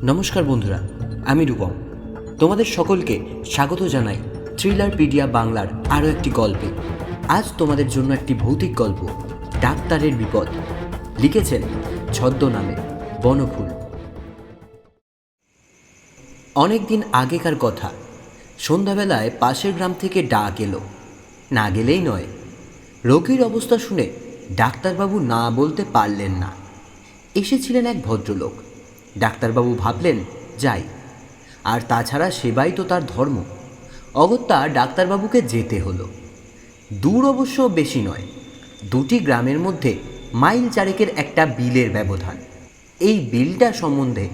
নমস্কার বন্ধুরা, আমি রূপম। তোমাদের সকলকে স্বাগত জানাই থ্রিলারপিডিয়া বাংলার আরও একটি গল্পে। আজ তোমাদের জন্য একটি ভৌতিক গল্প, ডাক্তারের বিপদ। লিখেছেন ছদ্মনামে বনফুল। অনেক দিন আগেকার কথা। সন্ধ্যাবেলায় পাশের গ্রাম থেকে ডাক এলো। না গেলেই নয়। রোগীর অবস্থা শুনে ডাক্তারবাবু না বলতে পারলেন না। এসেছিলেন এক ভদ্রলোক। ডাক্তারবাবু ভাবলেন যাই, আর তাছাড়া সেবাই তো তার ধর্ম। অগত্যা ডাক্তারবাবুকে যেতে হলো। দূর অবশ্য বেশি নয়, দুটি গ্রামের মধ্যে মাইল চারেকের একটা বিলের ব্যবধান। এই বিলটা সম্বন্ধে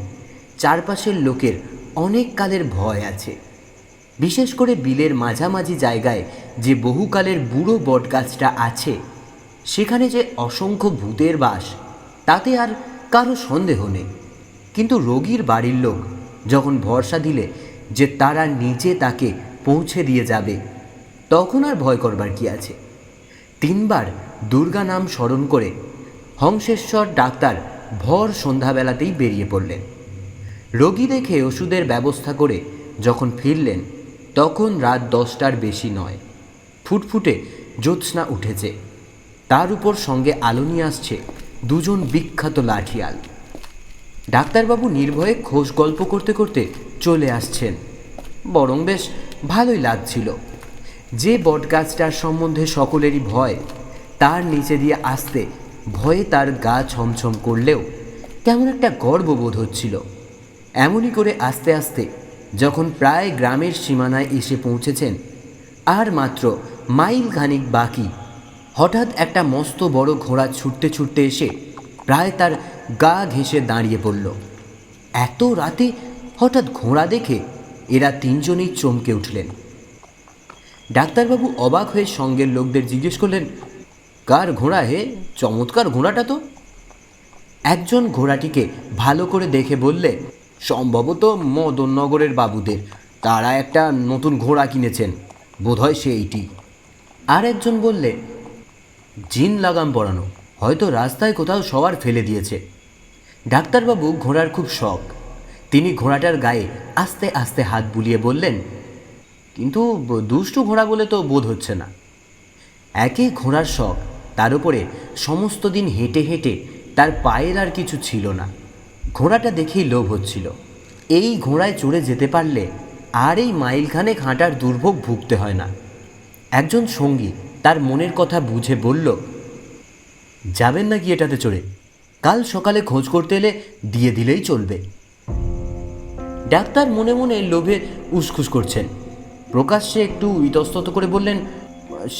চারপাশের লোকের অনেক কালের ভয় আছে। বিশেষ করে বিলের মাঝামাঝি জায়গায় যে বহুকালের বুড়ো বটগাছটা আছে, সেখানে যে অসংখ্য ভূতের বাস, তাতে আর কারো সন্দেহ নেই। কিন্তু রোগীর বাড়ির লোক যখন ভরসা দিলে যে তারা নিজে তাকে পৌঁছে দিয়ে যাবে, তখন আর ভয় করবার কি আছে। 3 বার দুর্গা নাম স্মরণ করে হংসেশ্বর ডাক্তার ভর সন্ধ্যাবেলাতেই বেরিয়ে পড়লেন। রোগী দেখে ওষুধের ব্যবস্থা করে যখন ফিরলেন, তখন রাত 10টার বেশি নয়। ফুটফুটে জ্যোৎস্না উঠেছে, তার উপর সঙ্গে আলো নিয়ে আসছে দুজন বিখ্যাত লাঠিয়াল। ডাক্তারবাবু নির্ভয়ে খোশ গল্প করতে করতে চলে আসছেন। বরং বেশ ভালোই লাগছিল। যে বটগাছটার সম্বন্ধে সকলেরই ভয়, তার নিচে দিয়ে আসতে ভয়ে তার গা ছমছম করলেও কেমন একটা গর্ববোধ হচ্ছিল। এমনই করে আস্তে আস্তে যখন প্রায় গ্রামের সীমানায় এসে পৌঁছেছেন, আর মাত্র মাইল খানিক বাকি, হঠাৎ একটা মস্ত বড় ঘোড়া ছুটতে ছুটতে এসে প্রায় তার গা ঘেঁষে দাঁড়িয়ে পড়ল। এত রাতে হঠাৎ ঘোড়া দেখে এরা 3 জনেই চমকে উঠলেন। ডাক্তারবাবু অবাক হয়ে সঙ্গের লোকদের জিজ্ঞেস করলেন, কার ঘোড়া হে? চমৎকার ঘোড়াটা তো। একজন ঘোড়াটিকে ভালো করে দেখে বললে, সম্ভবত মদননগরের বাবুদের, তারা একটা নতুন ঘোড়া কিনেছেন, বোধহয় সেইটি। আর একজন বললে, জিন লাগাম পরানো, হয়তো রাস্তায় কোথাও সবার ফেলে দিয়েছে। ডাক্তারবাবু ঘোড়ার খুব শখ। তিনি ঘোড়াটার গায়ে আস্তে আস্তে হাত বুলিয়ে বললেন, কিন্তু দুষ্টু ঘোড়া বলে তো বোধ হচ্ছে না। একই ঘোড়ার শখ, তার উপরে সমস্ত দিন হেঁটে হেঁটে তার পায়ের আর কিছু ছিল না। ঘোড়াটা দেখেই লোভ হচ্ছিল। এই ঘোড়ায় চড়ে যেতে পারলে আর এই মাইলখানেক হাঁটার দুর্ভোগ ভুগতে হয় না। একজন সঙ্গী তার মনের কথা বুঝে বলল, যাবেন নাকি এটাতে চড়ে? কাল সকালে খোঁজ করতে এলে দিয়ে দিলেই চলবে। ডাক্তার মনে মনে লোভে উসখুস করছেন। প্রকাশ্যে একটু ইতস্তত করে বললেন,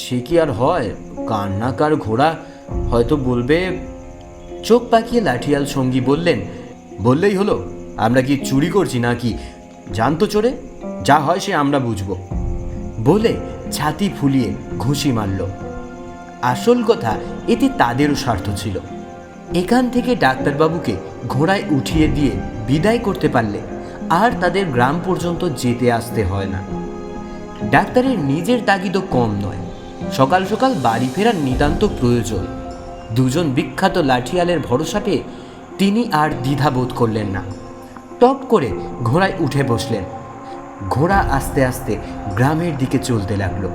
সে কি আর হয়, কান্নাকার ঘোড়া, হয়তো বলবে। চোখ পাকিয়ে লাঠিয়াল সঙ্গী বললেন, বললেই হলো, আমরা কি চুরি করছি নাকি? জানতো চড়ে, যা হয় সে আমরা বুঝব। বলে ছাতি ফুলিয়ে ঘুষি মারল। আসল কথা, এতে তাদেরও স্বার্থ ছিল। এখান থেকে ডাক্তারবাবুকে ঘোড়ায় উঠিয়ে দিয়ে বিদায় করতে পারলে আর তাদের গ্রাম পর্যন্ত যেতে আসতে হয় না। ডাক্তারের নিজের তাগিদও কম নয়, সকাল সকাল বাড়ি ফেরার নিতান্ত প্রয়োজন। 2 জন বিখ্যাত লাঠিয়ালের ভরসা পেয়ে তিনি আর দ্বিধাবোধ করলেন না। টপ করে ঘোড়ায় উঠে বসলেন। ঘোড়া আস্তে আস্তে গ্রামের দিকে চলতে লাগলো।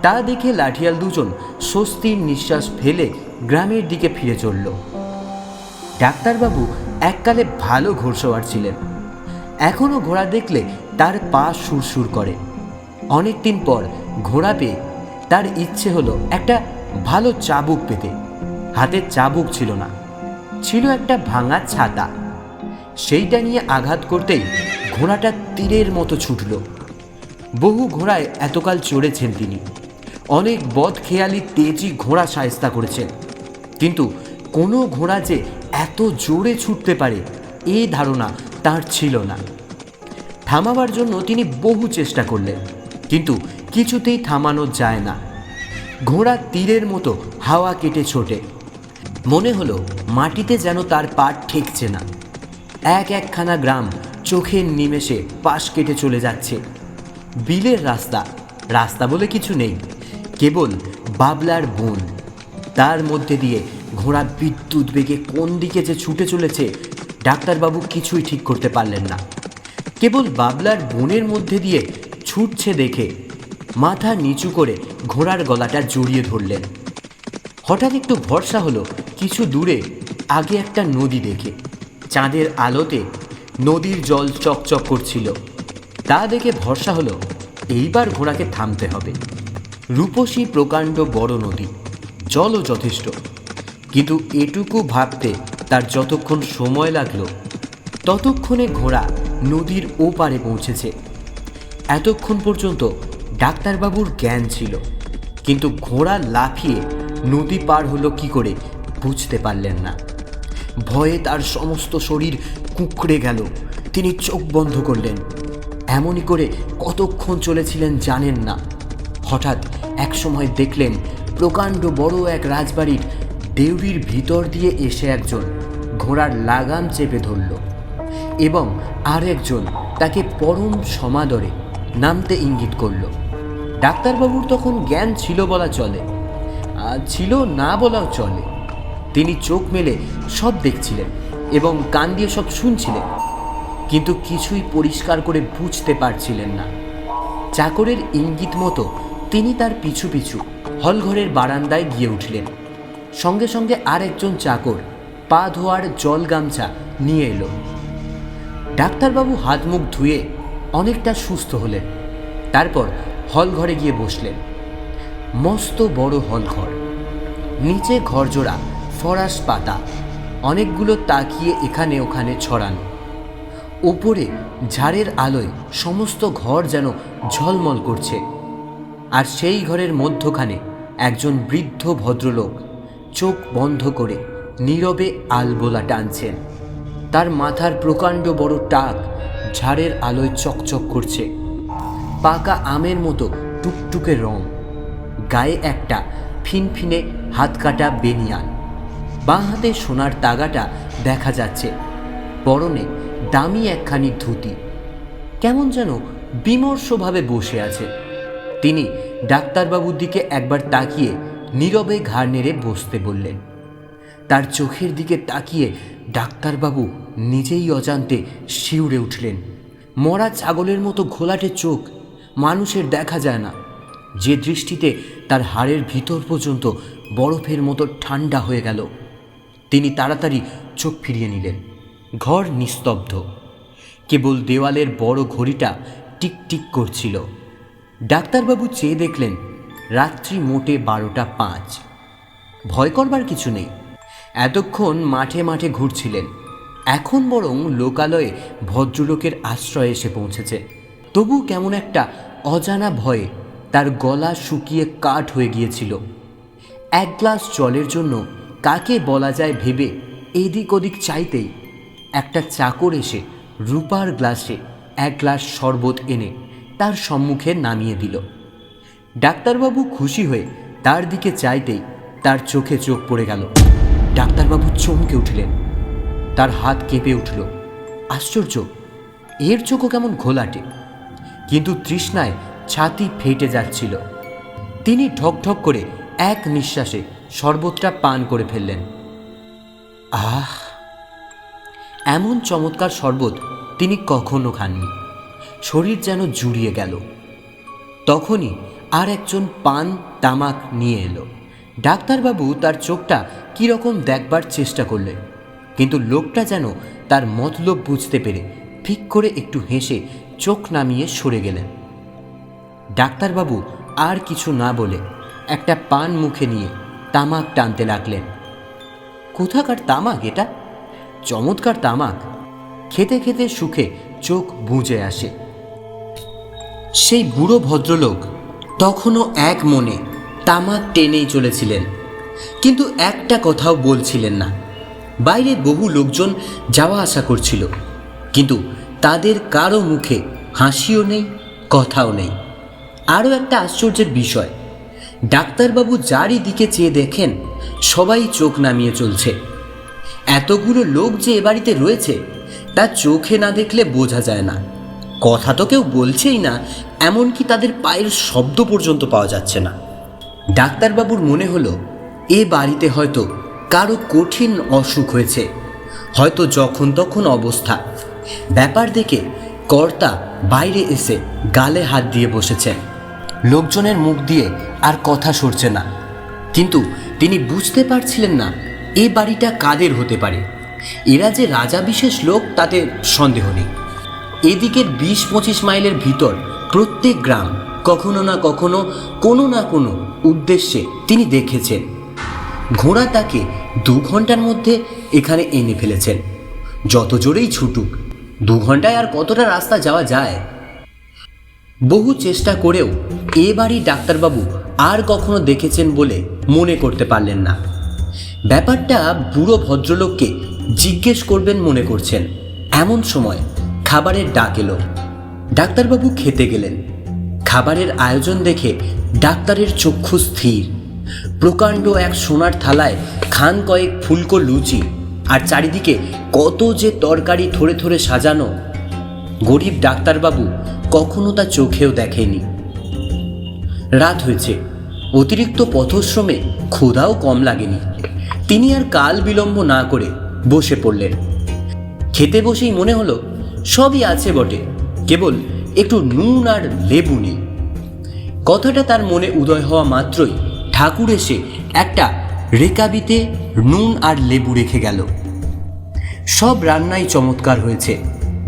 তা দেখে লাঠিয়াল 2 জন স্বস্তির নিঃশ্বাস ফেলে গ্রামের দিকে ফিরে চলল। ডাক্তারবাবু এককালে ভালো ঘোড়সওয়ার ছিলেন। এখনও ঘোড়া দেখলে তার পা সুরসুর করে। অনেক দিন পর ঘোড়া পেয়ে তার ইচ্ছে হলো একটা ভালো চাবুক পেতে। হাতে চাবুক ছিল না, ছিল একটা ভাঙা ছাতা। সেইটা নিয়ে আঘাত করতেই ঘোড়াটা তীরের মতো ছুটল। বহু ঘোড়ায় এতকাল চড়েছেন তিনি, অনেক বদখেয়ালি তেজি ঘোড়া শায়েস্তা করেছেন, কিন্তু কোনো ঘোড়া যে এত জোরে ছুটতে পারে এই ধারণা তার ছিল না। থামাবার জন্য তিনি বহু চেষ্টা করলেন, কিন্তু কিছুতেই থামানো যায় না। ঘোড়া তীরের মতো হাওয়া কেটে ছোটে। মনে হলো মাটিতে যেন তার পা ঠেকছে না। একখানা গ্রাম চোখের নিমেষে পাশ কেটে চলে যাচ্ছে। বিলের রাস্তা, রাস্তা বলে কিছু নেই, কেবল বাবলার বন। তার মধ্যে দিয়ে ঘোড়া বিদ্যুৎ বেগে কোন দিকে যে ছুটে চলেছে ডাক্তারবাবু কিছুই ঠিক করতে পারলেন না। কেবল বাবলার বনের মধ্যে দিয়ে ছুটছে দেখে মাথা নিচু করে ঘোড়ার গলাটা জড়িয়ে ধরলেন। হঠাৎ একটু ভরসা হলো কিছু দূরে আগে একটা নদী দেখে। চাঁদের আলোতে নদীর জল চকচক করছিল। তা দেখে ভরসা হলো এইবার ঘোড়াকে থামতে হবে। রূপসী প্রকাণ্ড বড় নদী, জলও যথেষ্ট। কিন্তু এটুকু ভাবতে তার যতক্ষণ সময় লাগলো ততক্ষণে ঘোড়া নদীর ওপারে পৌঁছেছে। এতক্ষণ পর্যন্ত ডাক্তারবাবুর জ্ঞান ছিল, কিন্তু ঘোড়া লাফিয়ে নদী পার হলো কি করে বুঝতে পারলেন না। ভয়ে তার সমস্ত শরীর কুঁকড়ে গেল। তিনি চোখ বন্ধ করলেন। এমনই করে কতক্ষণ চলেছিলেন জানেন না। হঠাৎ এক সময় দেখলেন প্রকাণ্ড বড় এক রাজবাড়ির দেউরির ভিতর দিয়ে এসে একজন ঘোড়ার লাগাম চেপে ধরল এবং আর একজন তাকে পরম সমাদরে নামতে ইঙ্গিত করল। ডাক্তারবাবুর তখন জ্ঞান ছিল বলা চলে, ছিল না বলাও চলে। তিনি চোখ মেলে সব দেখছিলেন এবং কান দিয়ে সব শুনছিলেন, কিন্তু কিছুই পরিষ্কার করে বুঝতে পারছিলেন না। চাকরের ইঙ্গিত মতো তিনি তার পিছু পিছু হলঘরের বারান্দায় গিয়ে উঠলেন। সঙ্গে সঙ্গে আর একজন চাকর পা ধোয়ার জল গামছা নিয়ে এলো। ডাক্তারবাবু হাত মুখ ধুয়ে অনেকটা সুস্থ হলেন। তারপর হলঘরে গিয়ে বসলেন। মস্ত বড় হলঘর, নিচে ঘরজোড়া ফরাস পাতা, অনেকগুলো তাকিয়ে এখানে ওখানে ছড়ানো। ওপরে ঝাড়ের আলোয় সমস্ত ঘর যেন ঝলমল করছে। আর সেই ঘরের মধ্যখানে একজন বৃদ্ধ ভদ্রলোক চোখ বন্ধ করে নীরবে আলবোলা টানছেন। তার মাথার প্রকাণ্ড বড় টাক ঝাড়ের আলোয় চকচক করছে। পাকা আমের মতো টুকটুকে রং, গায়ে একটা ফিনফিনে হাতকাটা বেনিয়ান, বাঁ হাতে সোনার তাগাটা দেখা যাচ্ছে, পরনে দামি একখানি ধুতি। কেমন যেন বিমর্ষভাবে বসে আছে। তিনি ডাক্তারবাবুর দিকে একবার তাকিয়ে নীরবে ঘাড় নেড়ে বসতে বললেন। তার চোখের দিকে তাকিয়ে ডাক্তারবাবু নিজেই অজান্তে শিউরে উঠলেন। মরা ছাগলের মতো ঘোলাটে চোখ, মানুষের দেখা যায় না। যে দৃষ্টিতে তার হাড়ের ভিতর পর্যন্ত বরফের মতো ঠান্ডা হয়ে গেল। তিনি তাড়াতাড়ি চোখ ফিরিয়ে নিলেন। ঘর নিস্তব্ধ, কেবল দেওয়ালের বড় ঘড়িটা টিকটিক করছিল। ডাক্তারবাবু চেয়ে দেখলেন রাত্রি মোটে 12:05। ভয় করবার কিছু নেই। এতক্ষণ মাঠে মাঠে ঘুরছিলেন, এখন বরং লোকালয়ে ভদ্রলোকের আশ্রয়ে এসে পৌঁছেছে। তবু কেমন একটা অজানা ভয়ে তার গলা শুকিয়ে কাঠ হয়ে গিয়েছিল। এক গ্লাস জলের জন্য কাকে বলা যায় ভেবে এদিক ওদিক চাইতেই একটা চাকর এসে রূপার গ্লাসে এক গ্লাস শরবত এনে তার সম্মুখে নামিয়ে দিল। ডাক্তারবাবু খুশি হয়ে তার দিকে চাইতেই তার চোখে চোখ পড়ে গেল। ডাক্তারবাবু চমকে উঠলেন, তার হাত কেঁপে উঠল। আশ্চর্য, এর চোখও কেমন ঘোলাটে, কিন্তু তৃষ্ণায় ছাতি ফেটে যাচ্ছিল। তিনি ঢকঢক করে এক নিঃশ্বাসে শরবতটা পান করে ফেললেন। আহ, এমন চমৎকার শরবত তিনি কখনো খাননি। শরীর যেন জুড়িয়ে গেল। তখনই আর একজন পান তামাক নিয়ে এলো। ডাক্তারবাবু তার চোখটা কীরকম দেখবার চেষ্টা করলেন, কিন্তু লোকটা যেন তার মতলব বুঝতে পেরে ঠিক করে একটু হেসে চোখ নামিয়ে সরে গেলেন। ডাক্তারবাবু আর কিছু না বলে একটা পান মুখে নিয়ে তামাক টানতে লাগলেন। কোথাকার তামাক এটা? চমৎকার তামাক। খেতে খেতে সুখে চোখ বুজে আসে। সেই বুড়ো ভদ্রলোক তখনও এক মনে তামাক টেনেই চলেছিলেন, কিন্তু একটা কথাও বলছিলেন না। বাইরে বহু লোকজন যাওয়া আসা করছিল, কিন্তু তাদের কারো মুখে হাসিও নেই, কথাও নেই। আরও একটা আশ্চর্যের বিষয়, ডাক্তারবাবু যারই দিকে চেয়ে দেখেন সবাই চোখ নামিয়ে চলছে। এতগুলো লোক যে এ বাড়িতে রয়েছে তা চোখে না দেখলে বোঝা যায় না। কথা তো কেউ বলছেই না, এমনকি তাদের পায়ের শব্দ পর্যন্ত পাওয়া যাচ্ছে না। ডাক্তারবাবুর মনে হলো এ বাড়িতে হয়তো কারো কঠিন অসুখ হয়েছে, হয়তো যখন তখন অবস্থা। ব্যাপার দেখে কর্তা বাইরে এসে গালে হাত দিয়ে বসেছেন। লোকজনের মুখ দিয়ে আর কথা সরছে না, কিন্তু তিনি বুঝতে পারছিলেন না এ বাড়িটা কাদের হতে পারে। এরা যে রাজা বিশেষ লোক তাতে সন্দেহ নেই। এদিকের 20-25 মাইলের ভিতর প্রত্যেক গ্রাম কখনো না কখনো কোনো না কোনো উদ্দেশ্যে তিনি দেখেছেন। ঘোড়া তাকে 2 ঘন্টার মধ্যে এখানে এনে ফেলেছেন। যত জোরেই ছুটুক, 2 ঘন্টায় আর কতটা রাস্তা যাওয়া যায়। বহু চেষ্টা করেও এ বাড়ি ডাক্তারবাবু আর কখনো দেখেছেন বলে মনে করতে পারলেন না। ব্যাপারটা বুড়ো ভদ্রলোককে জিজ্ঞেস করবেন মনে করছেন। এমন সময় খাবারের ডাক এলো। ডাক্তারবাবু খেতে গেলেন। খাবারের আয়োজন দেখে ডাক্তারের চক্ষু স্থির। প্রকাণ্ড এক সোনার থালায় খান কয়েক ফুলকো লুচি, আর চারিদিকে কত যে তরকারি থরে থরে সাজানো। গরিব ডাক্তারবাবু কখনো তা চোখেও দেখেনি। রাত হয়েছে, অতিরিক্ত পথশ্রমে ক্ষুধাও কম লাগেনি। তিনি আর কাল বিলম্ব না করে বসে পড়লেন। খেতে বসেই মনে হলো সবই আছে বটে, কেবল একটু নুন আর লেবু নেই। কথাটা তার মনে উদয় হওয়া মাত্রই ঠাকুর এসে একটা রেকাবিতে নুন আর লেবু রেখে গেল। সব রান্নাই চমৎকার হয়েছে,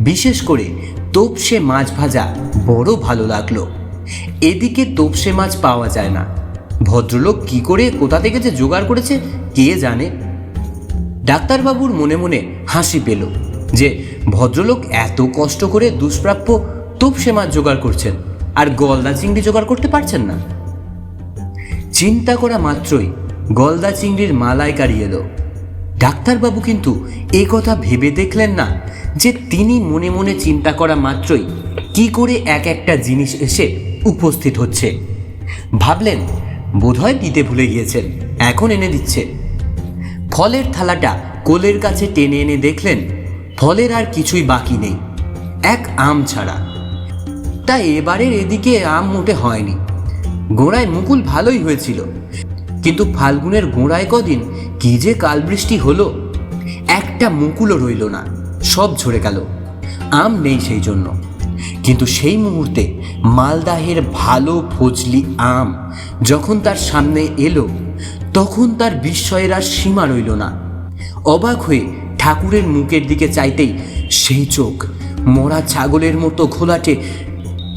বিশেষ করে তোপসে মাছ ভাজা বড় ভালো লাগলো। এদিকে তোপসে মাছ পাওয়া যায় না। ভদ্রলোক কি করে কোথা থেকে যে জোগাড় করেছে কে জানে। ডাক্তারবাবুর মনে মনে হাসি পেল যে ভদ্রলোক এত কষ্ট করে দুষ্প্রাপ্য তোপসে মাছ জোগাড় করছেন, আর গলদা চিংড়ি জোগাড় করতে পারছেন না। চিন্তা করা মাত্রই গলদা চিংড়ির মালাইকারি এলো। ডাক্তারবাবু কিন্তু এ কথা ভেবে দেখলেন না যে তিনি মনে মনে চিন্তা করা মাত্রই কি করে এক একটা জিনিস এসে উপস্থিত হচ্ছে। ভাবলেন বোধহয় দিতে ভুলে গিয়েছেন, এখন এনে দিচ্ছে। ফলের থালাটা কোলের কাছে টেনে এনে দেখলেন ফলের আর কিছুই বাকি নেই, এক আম ছাড়া। তা এবারের এদিকে আম মোটে হয়নি। গোড়ায় মুকুল ভালোই হয়েছিল, কিন্তু ফাল্গুনের গোড়ায় কদিন কি যে কালবৃষ্টি হলো, একটা মুকুলও রইল না, সব ঝরে গেল। আম নেই সেই জন্য। কিন্তু সেই মুহূর্তে মালদাহের ভালো ফজলি আম যখন তার সামনে এলো, তখন তার বিস্ময়ের আর সীমা রইল না। অবাক হয়ে ঠাকুরের মুখের দিকে চাইতেই সেই চোখ মরা ছাগলের মতো ঘোলাটে।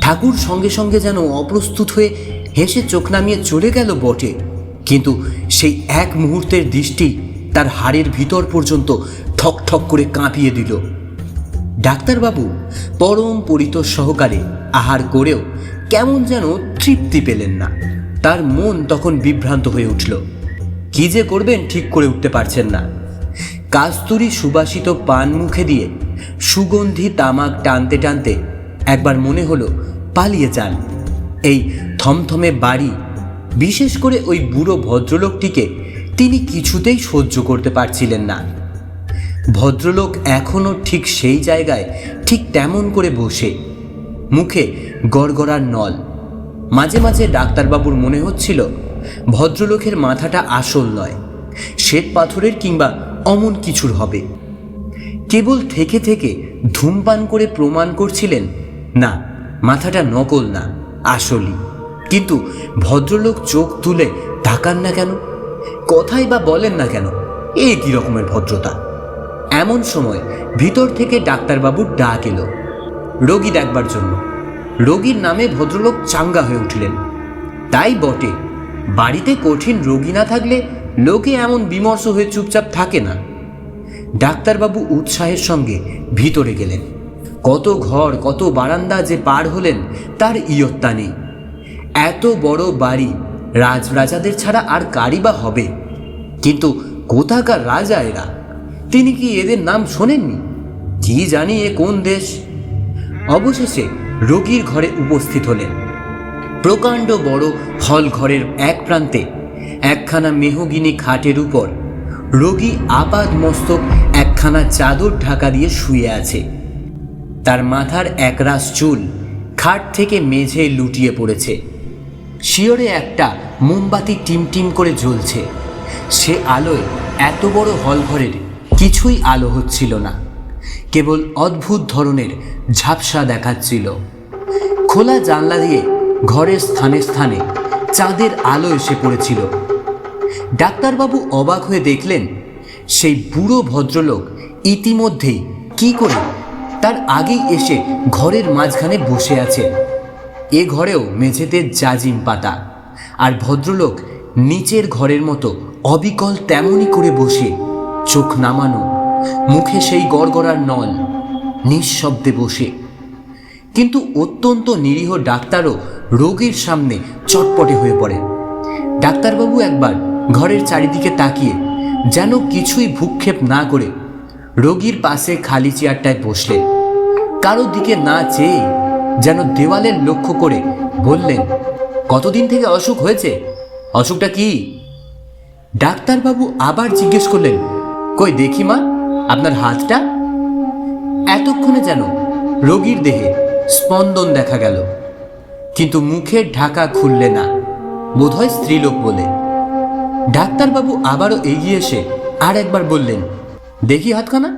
ঠাকুর সঙ্গে সঙ্গে যেন অপ্রস্তুত হয়ে হেসে চোখ নামিয়ে চলে গেল বটে, কিন্তু সেই এক মুহূর্তের দৃষ্টি তার হাড়ের ভিতর পর্যন্ত ঠক ঠক করে কাঁপিয়ে দিল। ডাক্তারবাবু পরম পরিতোষ সহকারে আহার করেও কেমন যেন তৃপ্তি পেলেন না। তার মন তখন বিভ্রান্ত হয়ে উঠল। কি যে করবেন ঠিক করে উঠতে পারছেন না। কাস্তুরি সুবাসিত পান মুখে দিয়ে সুগন্ধি তামাক টানতে টানতে একবার মনে হলো পালিয়ে যান। এই থমথমে বাড়ি, বিশেষ করে ওই বুড়ো ভদ্রলোকটিকে তিনি কিছুতেই সহ্য করতে পারছিলেন না। ভদ্রলোক এখনও ঠিক সেই জায়গায় ঠিক তেমন করে বসে, মুখে গড়গড়ার নল। মাঝে মাঝে ডাক্তারবাবুর মনে হচ্ছিল ভদ্রলোকের মাথাটা আসল নয়, শ্বেত পাথরের কিংবা অমন কিছুর হবে। কেবল থেকে থেকে ধূমপান করে প্রমাণ করছিলেন না, মাথাটা নকল না, আসলই। কিন্তু ভদ্রলোক চোখ তুলে তাকান না কেন, কথাই বা বলেন না কেন? এই কি রকমের ভদ্রতা? এমন সময় ভিতর থেকে ডাক্তারবাবুর ডাক এলো রোগী ডাকবার জন্য। রোগীর নামে ভদ্রলোক চাঙ্গা হয়ে উঠলেন। তাই বটে, বাড়িতে কঠিন রোগী না থাকলে লোকে এমন বিমর্ষ হয়ে চুপচাপ থাকে না। ডাক্তারবাবু উৎসাহের সঙ্গে ভিতরে গেলেন। কত ঘর কত বারান্দা যে পার হলেন তার ইয়ত্তা নেই। এত বড় বাড়ি রাজরাজাদের ছাড়া আর কারই বা হবে? কিন্তু কোথাকার রাজা এরা? তিনি কি এদের নাম শোনেননি? কি জানি এ কোন দেশ। অবশেষে রোগীর ঘরে উপস্থিত হলেন। প্রকাণ্ড বড় হল ঘরের এক প্রান্তে একখানা মেহগিনি খাটের উপর রোগী আপাদ মস্তক একখানা চাদর ঢাকা দিয়ে শুয়ে আছে। তার মাথার একরাশ চুল খাট থেকে মেঝে লুটিয়ে পড়েছে। শিয়রে একটা মোমবাতি টিমটিম করে জ্বলছে। সে আলোয় এত বড় হল ঘরের কিছুই আলো হচ্ছিল না, কেবল অদ্ভুত ধরনের ঝাপসা দেখাচ্ছিল। খোলা জানলা দিয়ে ঘরের স্থানে স্থানে চাঁদের আলো এসে পড়েছিল। ডাক্তারবাবু অবাক হয়ে দেখলেন সেই বুড়ো ভদ্রলোক ইতিমধ্যেই কি করে তার আগেই এসে ঘরের মাঝখানে বসে আছে। এ ঘরেও মেঝেতে জাজিম পাতা, আর ভদ্রলোক নিচের ঘরের মতো অবিকল তেমনই করে বসে, চোখ নামানো, মুখে সেই গড়গড়ার নল, নিঃশব্দে বসে। কিন্তু অত্যন্ত নিরীহ ডাক্তারও রোগীর সামনে চটপটে হয়ে পড়েন। ডাক্তারবাবু একবার ঘরের চারিদিকে তাকিয়ে যেন কিছুই ভ্রুক্ষেপ না করে রোগীর পাশে খালি চেয়ারটায় বসলেন। কারো দিকে না চেয়ে যেন দেওয়ালের লক্ষ্য করে বললেন, কতদিন থেকে অসুখ হয়েছে? অসুখটা কি? ডাক্তারবাবু আবার জিজ্ঞেস করলেন, কই দেখি মা আপনার হাতটা। এতক্ষণে যেন রোগীর দেহে স্পন্দন দেখা গেল, কিন্তু মুখের ঢাকা খুললে না, বোধহয় স্ত্রীলোক বলে। ডাক্তারবাবু আবারও এগিয়ে এসে আর একবার বললেন, দেখি হাতখানা।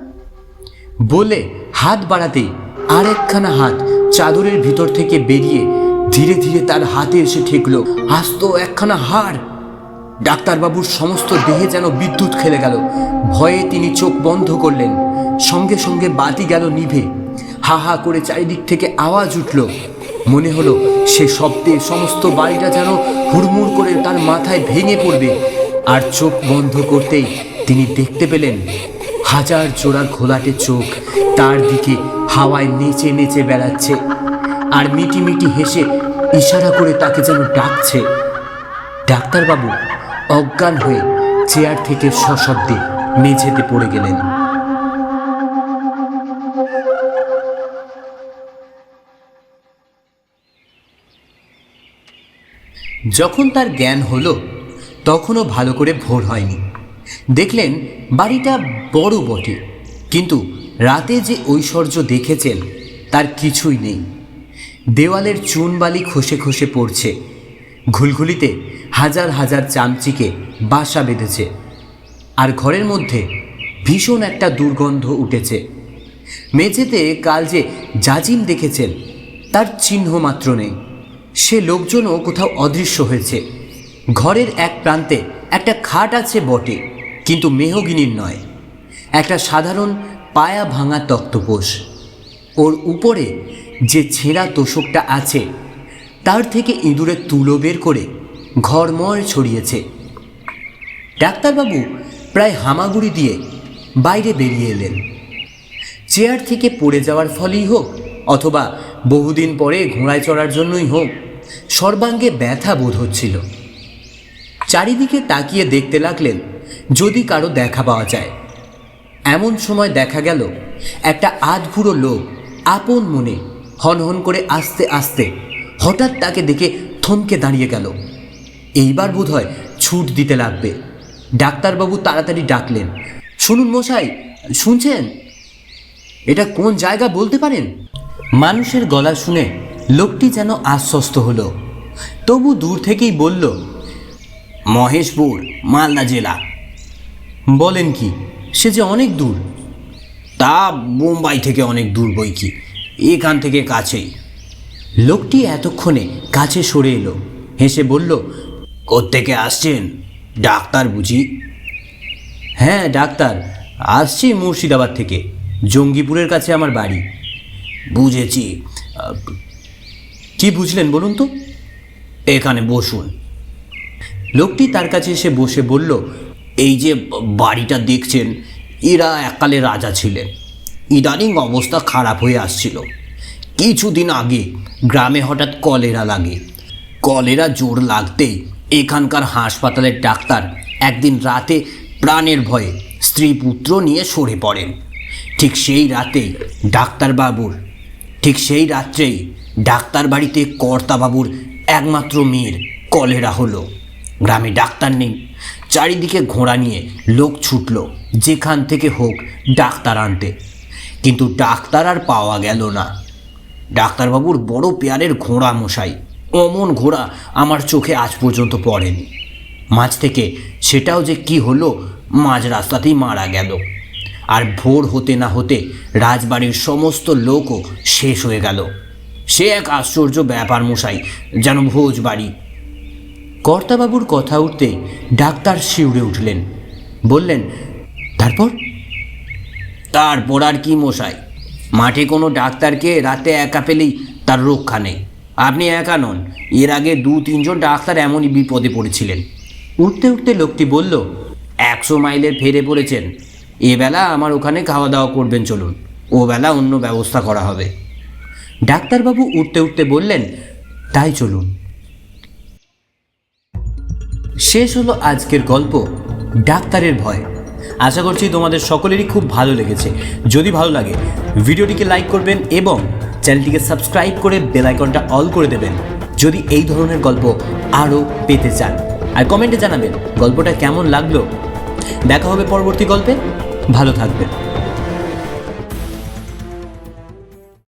বলে হাত বাড়াতেই আর একখানা হাত চাদরের ভিতর থেকে বেরিয়ে ধীরে ধীরে তার হাতে এসে ঠেকল আস্ত একখানা হাড়। ডাক্তারবাবুর সমস্ত দেহে যেন বিদ্যুৎ খেলে গেল। ভয়ে তিনি চোখ বন্ধ করলেন। সঙ্গে সঙ্গে বাতি গেল নিভে। হা হা করে চারিদিক থেকে আওয়াজ উঠল। মনে হলো সে শব্দে সমস্ত বাড়িটা যেন হুড়মুড় করে তার মাথায় ভেঙে পড়বে। আর চোখ বন্ধ করতেই তিনি দেখতে পেলেন হাজার জোড়া ঘোলাটে চোখ তার দিকে হাওয়ায় নেচে নেচে বেড়াচ্ছে, আর মিটি মিটি হেসে ইশারা করে তাকে যেন ডাকছে। ডাক্তারবাবু অজ্ঞান হয়ে চেয়ার থেকে সশব্দে মেঝেতে পড়ে গেলেন। যখন তার জ্ঞান হলো তখনও ভালো করে ভোর হয়নি। দেখলেন বাড়িটা বড় বটে, কিন্তু রাতে যে ঐশ্বর্য দেখেছেন তার কিছুই নেই। দেওয়ালের চুনবালি খসে খসে পড়ছে, ঘুলঘুলিতে হাজার হাজার চামচিকে বাসা বেঁধেছে, আর ঘরের মধ্যে ভীষণ একটা দুর্গন্ধ উঠেছে। মেঝেতে কাল যে জাজিম দেখেছেন তার চিহ্ন মাত্র নেই। সে লোকজনও কোথাও অদৃশ্য হয়েছে। ঘরের এক প্রান্তে একটা খাট আছে বটে, কিন্তু মেহগিনির নয়, একটা সাধারণ পায়া ভাঙা তক্তপোষ। ওর উপরে যে ছেঁড়া তোষকটা আছে তার থেকে ইঁদুরের তুলো বের করে ঘরময় ছড়িয়েছে। ডাক্তারবাবু প্রায় হামাগুড়ি দিয়ে বাইরে বেরিয়ে এলেন। চেয়ার থেকে পড়ে যাওয়ার ফলেই হোক অথবা বহুদিন পরে ঘোড়ায় চড়ার জন্যই হোক, সর্বাঙ্গে ব্যথা বোধ হচ্ছিল। চারিদিকে তাকিয়ে দেখতে লাগলেন যদি কারো দেখা পাওয়া যায়। এমন সময় দেখা গেল একটা আধবুড়ো লোক আপন মনে হনহন করে আস্তে আস্তে হঠাৎ তাকে দেখে থমকে দাঁড়িয়ে গেল। এইবার বোধহয় ছুট দিতে লাগবে। ডাক্তারবাবু তাড়াতাড়ি ডাকলেন, শুনুন মশাই, শুনছেন? এটা কোন জায়গা বলতে পারেন? মানুষের গলা শুনে লোকটি যেন আশ্বস্ত হলো, তবু দূর থেকেই বলল, মহেশপুর, মালদা জেলা। বলেন কি, সে যে অনেক দূর। তা বোম্বাই থেকে অনেক দূর বই কি, এখান থেকে কাছেই। লোকটি এতক্ষণে কাছে সরে এলো, হেসে বলল, কোত্থেকে আসছেন? ডাক্তার বুঝি? হ্যাঁ ডাক্তার, আসছি মুর্শিদাবাদ থেকে, জঙ্গিপুরের কাছে আমার বাড়ি। বুঝেছি। কি বুঝলেন বলুন তো? এখানে বসুন। লোকটি তার কাছে এসে বসে বলল, এই যে বাড়িটা দেখছেন, এরা এককালে রাজা ছিলেন। ইদানিং অবস্থা খারাপ হয়ে আসছিল। কিছুদিন আগে গ্রামে হঠাৎ কলেরা লাগে। কলেরা জোর লাগতেই এখানকার হাসপাতালের ডাক্তার একদিন রাতে প্রাণের ভয়ে স্ত্রী পুত্র নিয়ে সরে পড়েন। ঠিক সেই রাত্রেই ডাক্তার বাড়িতে কর্তাবাবুর একমাত্র মেয়ের কলেরা হলো। গ্রামে ডাক্তার নেই, চারিদিকে ঘোড়া নিয়ে লোক ছুটল যেখান থেকে হোক ডাক্তার আনতে, কিন্তু ডাক্তার আর পাওয়া গেল না। ডাক্তারবাবুর বড় পেয়ারের ঘোড়া মশাই, অমন ঘোড়া আমার চোখে আজ পর্যন্ত পড়েনি। মাঝ থেকে সেটাও যে কি হলো, মাঝ রাস্তাতেই মারা গেল। আর ভোর হতে না হতে রাজবাড়ির সমস্ত লোকও শেষ হয়ে গেল। সে এক আশ্চর্য ব্যাপার মশাই, যেন ভোজ বাড়ি। কর্তাবাবুর কথা উঠতে ডাক্তার শিউরে উঠলেন, বললেন, তারপর? তারপর আর কি মশাই, মাঠে কোনো ডাক্তারকে রাতে একা পেলেই তার রক্ষা নেই। আপনি একা নন, এর আগে 2-3 জন ডাক্তার এমনই বিপদে পড়েছিলেন। উঠতে উঠতে লোকটি বলল, 100 মাইলের ফেরে পড়েছেন। এবেলা আমার ওখানে খাওয়া দাওয়া করবেন, চলুন। ও বেলা অন্য ব্যবস্থা করা হবে। ডাক্তারবাবু উঠতে উঠতে বললেন, তাই চলুন। শেষ হলো আজকের গল্প ডাক্তারের ভয়। আশা করছি তোমাদের সকলেরই খুব ভালো লেগেছে। যদি ভালো লাগে ভিডিওটিকে লাইক করবেন এবং চ্যানেলটিকে সাবস্ক্রাইব করে বেল আইকনটা অল করে দেবেন যদি এই ধরনের গল্প আরও পেতে চান। আর কমেন্টে জানাবেন গল্পটা কেমন লাগলো। দেখা হবে পরবর্তী গল্পে। ভালো থাকবেন।